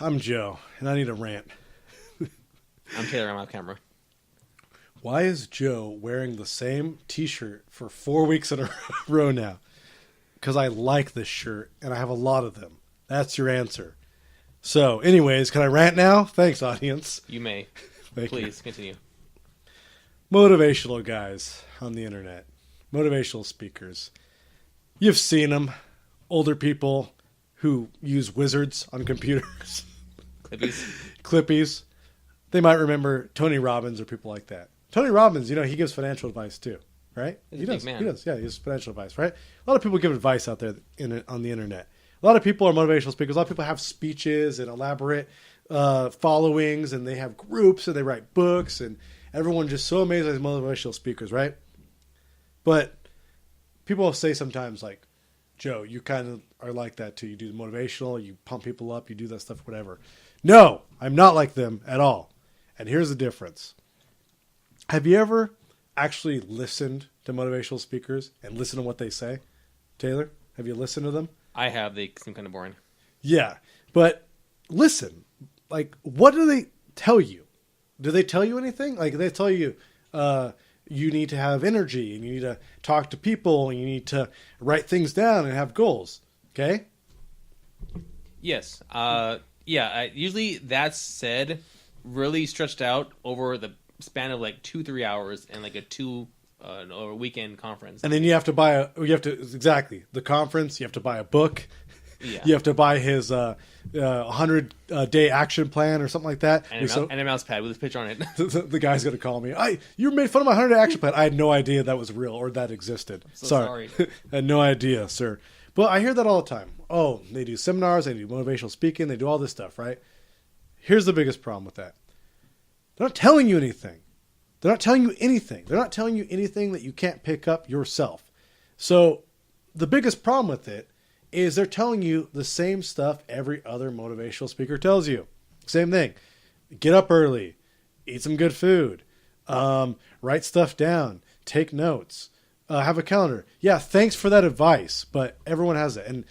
I'm Joe, and I need a rant. I'm Taylor. I'm off camera. Why is Joe wearing the same t-shirt for 4 weeks in a row now? Because I like this shirt, and I have a lot of them. That's your answer. So, anyways, can I rant now? Thanks, audience. You may. Please continue. Motivational guys on the internet. Motivational speakers. You've seen them. Older people who use wizards on computers. Clippies. They might remember Tony Robbins or people like that. Tony Robbins, he gives financial advice too, right? He does. He does. Yeah, he gives financial advice, right? A lot of people give advice out there on the internet. A lot of people are motivational speakers. A lot of people have speeches and elaborate followings, and they have groups, and they write books, and everyone's just so amazed at motivational speakers, right? But people say sometimes, like, Joe, you kind of are like that too. You do the motivational, you pump people up, you do that stuff, whatever. No, I'm not like them at all. And here's the difference. Have you ever actually listened to motivational speakers and listened to what they say? Taylor, have you listened to them? I have. They seem kind of boring. Yeah, but listen. Like, what do they tell you? Do they tell you anything? Like, they tell you you need to have energy, and you need to talk to people, and you need to write things down and have goals. Okay? Yes. Usually that's said really stretched out over the span of like 2-3 hours and like a weekend conference. And then you have to buy the conference. You have to buy a book. Yeah. You have to buy his 100-day action plan or something like that. And a mouse pad with his picture on it. The guy's going to call me. You made fun of my 100-day action plan. I had no idea that was real or that existed. I'm sorry. I had no idea, sir. But I hear that all the time. Oh, they do seminars. They do motivational speaking. They do all this stuff, right? Here's the biggest problem with that. They're not telling you anything. They're not telling you anything. They're not telling you anything that you can't pick up yourself. So the biggest problem with it is they're telling you the same stuff every other motivational speaker tells you. Same thing. Get up early. Eat some good food. Write stuff down. Take notes. Have a calendar. Yeah, thanks for that advice, but everyone has it. And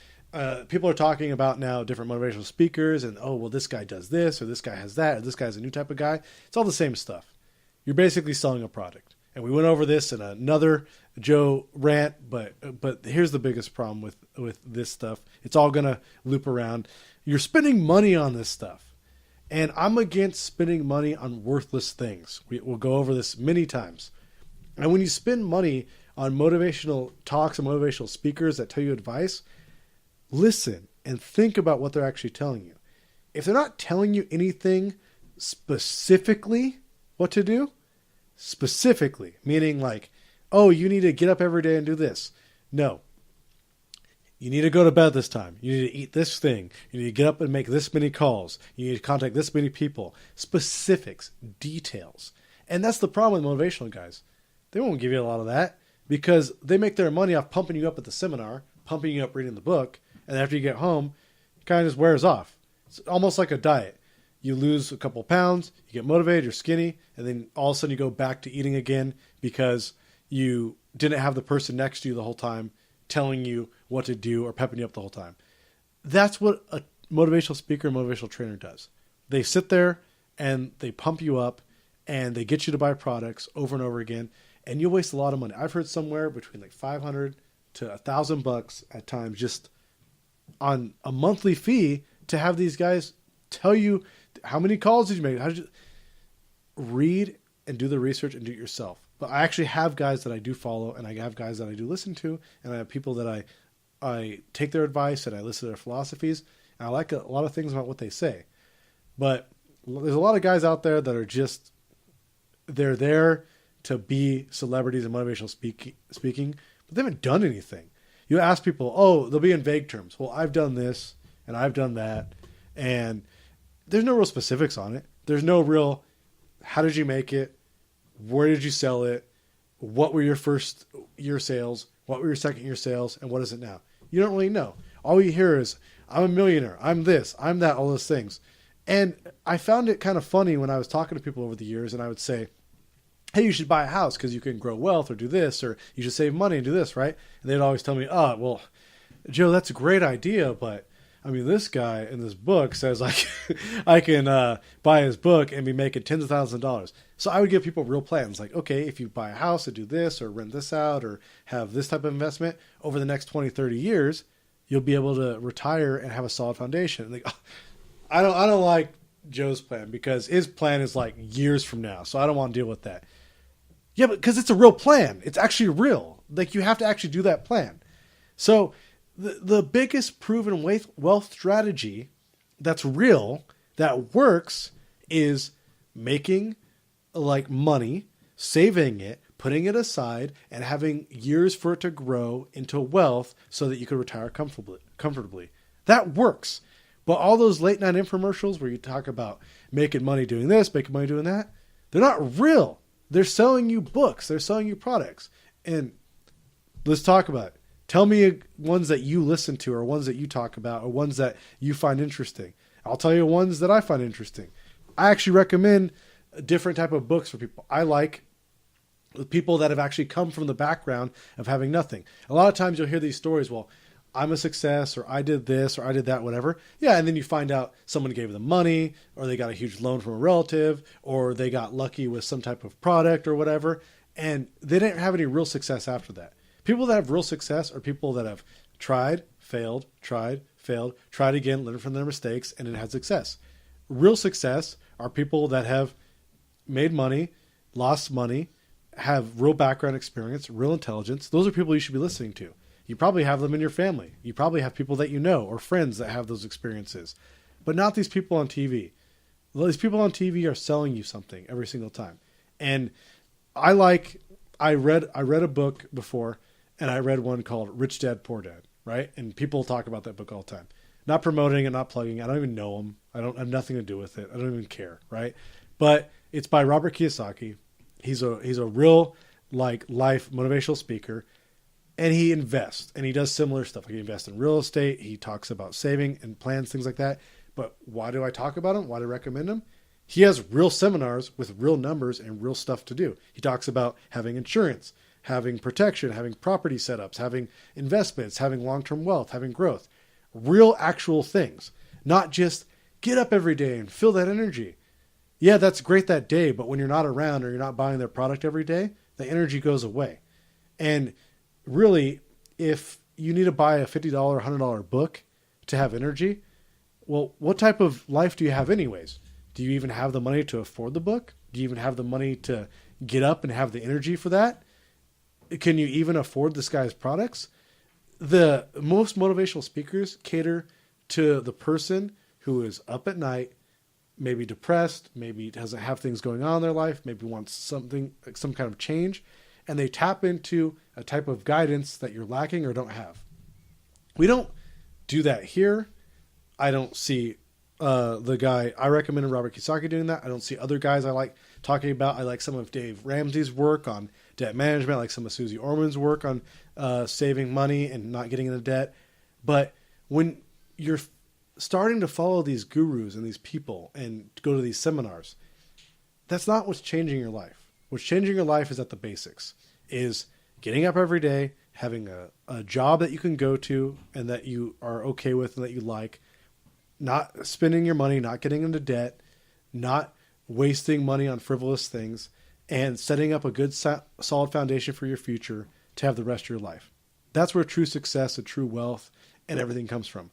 people are talking about now different motivational speakers and, oh, well, this guy does this, or this guy has that, or this guy's a new type of guy. It's all the same stuff. You're basically selling a product. And we went over this in another Joe rant, but here's the biggest problem with this stuff. It's all going to loop around. You're spending money on this stuff. And I'm against spending money on worthless things. We'll go over this many times. And when you spend money on motivational talks and motivational speakers that tell you advice, listen and think about what they're actually telling you. If they're not telling you anything specifically what to do, specifically, meaning like, oh, you need to get up every day and do this. No. You need to go to bed this time. You need to eat this thing. You need to get up and make this many calls. You need to contact this many people. Specifics, details. And that's the problem with motivational guys. They won't give you a lot of that because they make their money off pumping you up at the seminar, pumping you up reading the book, and after you get home, it kind of just wears off. It's almost like a diet. You lose a couple pounds, you get motivated, you're skinny, and then all of a sudden you go back to eating again because you didn't have the person next to you the whole time telling you what to do or pepping you up the whole time. That's what a motivational speaker and motivational trainer does. They sit there and they pump you up and they get you to buy products over and over again, and you waste a lot of money. I've heard somewhere between like $500 to $1,000 at times just on a monthly fee to have these guys tell you how many calls did you make? How did you read and do the research and do it yourself? But I actually have guys that I do follow, and I have guys that I do listen to, and I have people that I take their advice and I listen to their philosophies, and I like a lot of things about what they say. But there's a lot of guys out there that are just, they're there to be celebrities in motivational speaking, but they haven't done anything. You ask people, oh, they'll be in vague terms. Well, I've done this and I've done that, and there's no real specifics on it. There's no real, how did you make it? Where did you sell it? What were your first year sales? What were your second year sales? And what is it now? You don't really know. All you hear is, I'm a millionaire. I'm this. I'm that. All those things. And I found it kind of funny when I was talking to people over the years, and I would say, hey, you should buy a house because you can grow wealth or do this, or you should save money and do this, right? And they'd always tell me, oh, well, Joe, that's a great idea, but I mean, this guy in this book says I can buy his book and be making tens of thousands of dollars. So I would give people real plans. Like, okay, if you buy a house and do this or rent this out or have this type of investment over the next 20, 30 years, you'll be able to retire and have a solid foundation. Like, I don't like Joe's plan because his plan is like years from now. So I don't want to deal with that. Yeah, but because it's a real plan. It's actually real. Like, you have to actually do that plan. So the biggest proven wealth strategy that's real, that works, is making like money, saving it, putting it aside, and having years for it to grow into wealth so that you can retire comfortably. That works. But all those late night infomercials where you talk about making money doing this, making money doing that, they're not real. They're selling you books. They're selling you products. And let's talk about it. Tell me ones that you listen to or ones that you talk about or ones that you find interesting. I'll tell you ones that I find interesting. I actually recommend a different type of books for people. I like people that have actually come from the background of having nothing. A lot of times you'll hear these stories, well, I'm a success, or I did this, or I did that, whatever. Yeah, and then you find out someone gave them money, or they got a huge loan from a relative, or they got lucky with some type of product or whatever, and they didn't have any real success after that. People that have real success are people that have tried, failed, tried again, learned from their mistakes, and then had success. Real success are people that have made money, lost money, have real background experience, real intelligence. Those are people you should be listening to. You probably have them in your family. You probably have people that you know or friends that have those experiences, but not these people on TV. These people on TV are selling you something every single time. And I read a book before, and I read one called Rich Dad, Poor Dad, right? And people talk about that book all the time. Not promoting it, not plugging it. I don't even know them. I don't have nothing to do with it. I don't even care, right? But it's by Robert Kiyosaki. He's a real like life motivational speaker, and he invests and he does similar stuff. Like he invests in real estate. He talks about saving and plans, things like that. But why do I talk about him? Why do I recommend him? He has real seminars with real numbers and real stuff to do. He talks about having insurance, having protection, having property setups, having investments, having long-term wealth, having growth, real actual things, not just get up every day and feel that energy. Yeah, that's great that day, but when you're not around or you're not buying their product every day, the energy goes away. And really, if you need to buy a $50, $100 book to have energy, well, what type of life do you have anyways? Do you even have the money to afford the book? Do you even have the money to get up and have the energy for that? Can you even afford this guy's products? The most motivational speakers cater to the person who is up at night, maybe depressed, maybe doesn't have things going on in their life, maybe wants something, some kind of change, and they tap into a type of guidance that you're lacking or don't have. We don't do that here. I don't see the guy I recommended, Robert Kiyosaki, doing that. I don't see other guys I like talking about. I like some of Dave Ramsey's work on debt management. I like some of Susie Orman's work on saving money and not getting into debt. But when you're starting to follow these gurus and these people and go to these seminars, that's not what's changing your life. What's changing your life is at the basics, is getting up every day, having a job that you can go to and that you are okay with and that you like, not spending your money, not getting into debt, not wasting money on frivolous things, and setting up a good solid foundation for your future to have the rest of your life. That's where true success and true wealth and everything comes from.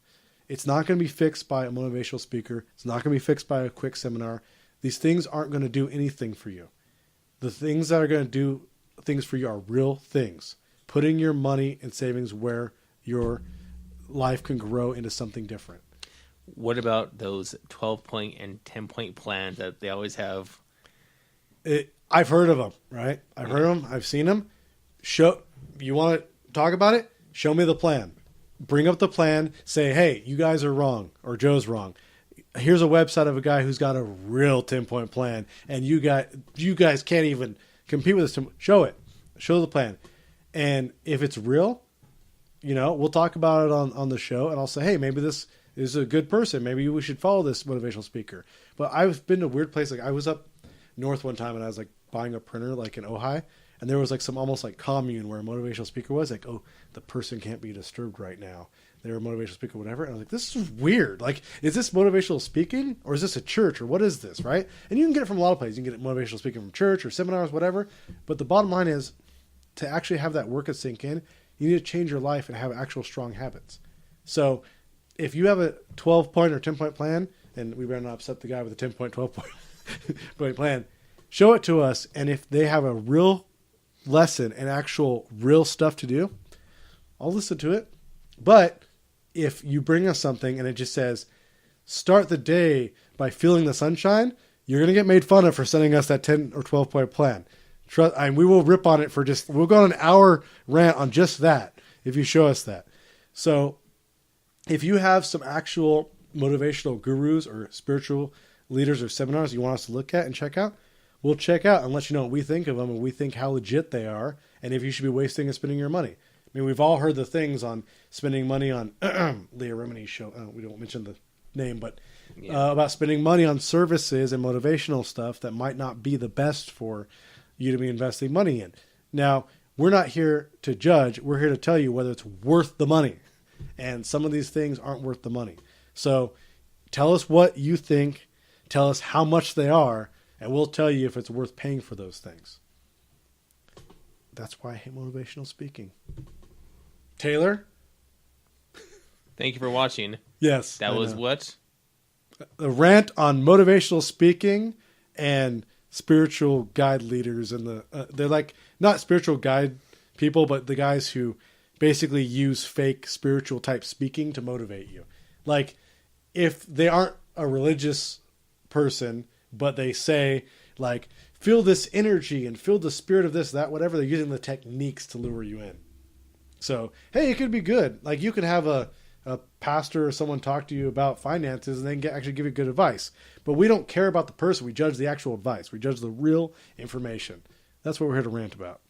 It's not going to be fixed by a motivational speaker. It's not going to be fixed by a quick seminar. These things aren't going to do anything for you. The things that are going to do things for you are real things. Putting your money and savings where your life can grow into something different. What about those 12-point and 10-point plans that they always have? I've heard of them, right? I've heard of them. I've seen them. You want to talk about it? Show me the plan. Bring up the plan. Say, hey, you guys are wrong, or Joe's wrong. Here's a website of a guy who's got a real 10-point plan, and you guys can't even compete with this. Show it. Show the plan. And if it's real, we'll talk about it on the show, and I'll say, hey, maybe this is a good person. Maybe we should follow this motivational speaker. But I've been to a weird place. Like I was up north one time, and I was like buying a printer like in Ojai, and there was like some almost like commune where a motivational speaker was like, oh, the person can't be disturbed right now. they were a motivational speaker, whatever. And I was like, this is weird. Like, is this motivational speaking or is this a church or what is this, right? And you can get it from a lot of places. You can get motivational speaking from church or seminars, whatever. But the bottom line is to actually have that work sink in, you need to change your life and have actual strong habits. So if you have a 12-point or 10-point plan, and we better not upset the guy with a 10-point, 12-point plan, show it to us. And if they have a real lesson and actual real stuff to do, I'll listen to it. But if you bring us something and it just says, start the day by feeling the sunshine, you're going to get made fun of for sending us that 10 or 12-point plan. Trust, and we will rip on it we'll go on an hour rant on just that if you show us that. So if you have some actual motivational gurus or spiritual leaders or seminars you want us to look at and check out, we'll check out and let you know what we think of them and we think how legit they are and if you should be wasting and spending your money. I mean, we've all heard the things on spending money on Leah Remini's show. We don't mention the name, but about spending money on services and motivational stuff that might not be the best for you to be investing money in. Now, we're not here to judge. We're here to tell you whether it's worth the money. And some of these things aren't worth the money. So tell us what you think. Tell us how much they are, and we'll tell you if it's worth paying for those things. That's why I hate motivational speaking. Taylor? Thank you for watching. Yes. That was what? A rant on motivational speaking and spiritual guide leaders. And they're like, not spiritual guide people, but the guys who basically use fake spiritual type speaking to motivate you. Like, if they aren't a religious person, but they say, like, feel this energy and feel the spirit of this, that, whatever, they're using the techniques to lure you in. So, hey, it could be good. Like, you could have a pastor or someone talk to you about finances and they can actually give you good advice. But we don't care about the person. We judge the actual advice. We judge the real information. That's what we're here to rant about.